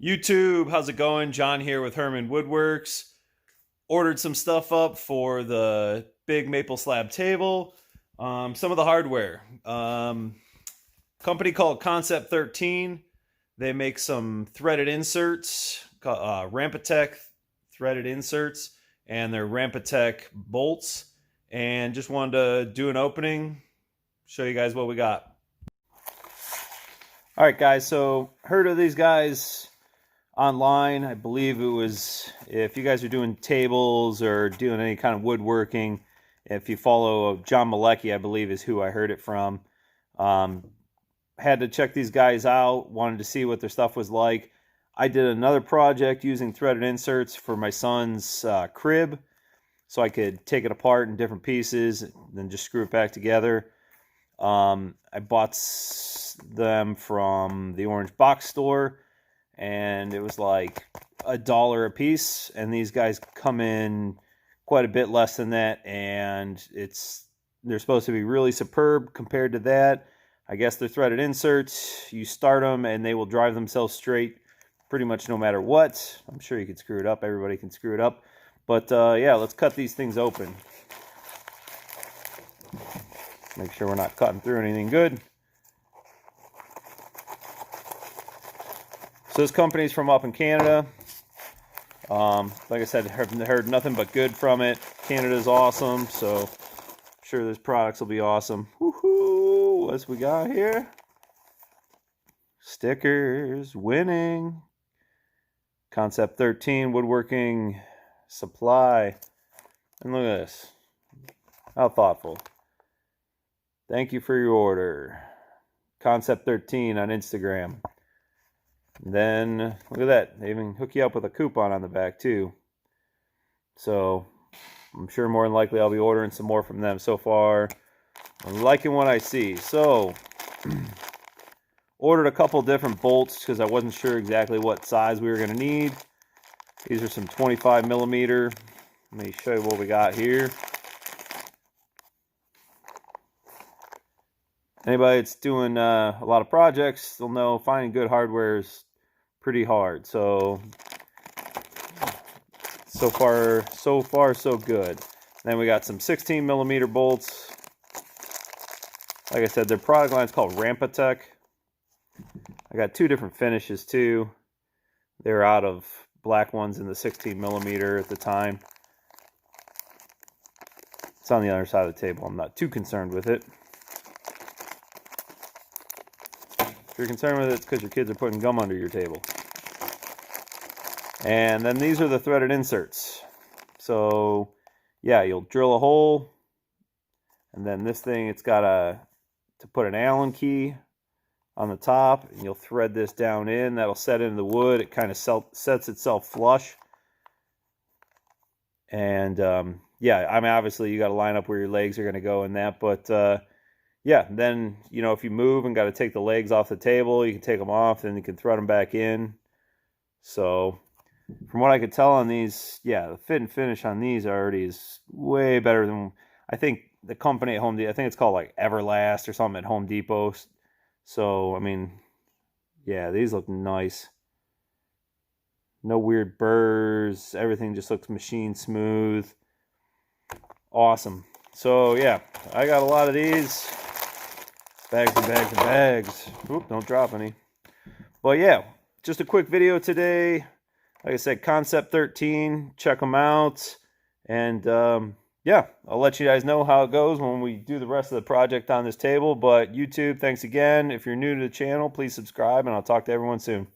YouTube, how's it going? John here with Herman Woodworks. Ordered some stuff up for the big maple slab table. Some of the hardware. Company called Concept 13. They make some threaded inserts, RampaTec threaded inserts, and they're RampaTec bolts. And just wanted to do an opening, show you guys what we got. All right, guys, so heard of these guys online. I believe it was, if you guys are doing tables or doing any kind of woodworking, if you follow John Malecki, I believe is who I heard it from. Had to check these guys out, wanted to see what their stuff was like. I did another project using threaded inserts for my son's crib, so I could take it apart in different pieces and then just screw it back together. I bought them from the Orange Box store, and it was like $1 a piece, and these guys come in quite a bit less than that, and they're supposed to be really superb compared to that. I guess they're threaded inserts. You start them and they will drive themselves straight pretty much no matter what. I'm sure you can screw it up. Everybody can screw it up. But yeah, let's cut these things open. Make sure we're not cutting through anything good. So this company's from up in Canada. Like I said, heard nothing but good from it. Canada's awesome, so I'm sure this products will be awesome. Woohoo! What's we got here? Stickers, winning. Concept 13, woodworking supply. And look at this. How thoughtful. Thank you for your order. Concept 13 on Instagram. And then, look at that. They even hook you up with a coupon on the back, too. So, I'm sure more than likely I'll be ordering some more from them. So far, I'm liking what I see. So, ordered a couple different bolts because I wasn't sure exactly what size we were going to need. These are some 25 millimeter. Let me show you what we got here. Anybody that's doing a lot of projects, they'll know finding good hardware is pretty hard. So far so good. Then we got some 16 millimeter bolts. Like I said, their product line is called RampaTec. I got two different finishes too. They're out of black ones in the 16 millimeter at the time. It's on the other side of the table. I'm not too concerned with it. If you're concerned with it, it's because your kids are putting gum under your table. And then these are the threaded inserts. So yeah, you'll drill a hole, and then this thing, it's got to put an Allen key on the top, and you'll thread this down in. That'll set into the wood. It kind of sets itself flush. And yeah, I mean, obviously you got to line up where your legs are going to go in that, but yeah, then, you know, if you move and got to take the legs off the table, you can take them off, and you can thread them back in. So, from what I could tell on these, yeah, the fit and finish on these already is way better than, I think, the company at Home Depot. I think it's called like Everlast or something at Home Depot. So, I mean, yeah, these look nice. No weird burrs. Everything just looks machine smooth. Awesome. So, yeah, I got a lot of these. Bags and bags and bags. Oop, don't drop any. But yeah, just a quick video today. Like I said, Concept 13. Check them out. And yeah, I'll let you guys know how it goes when we do the rest of the project on this table. But YouTube, thanks again. If you're new to the channel, please subscribe, and I'll talk to everyone soon.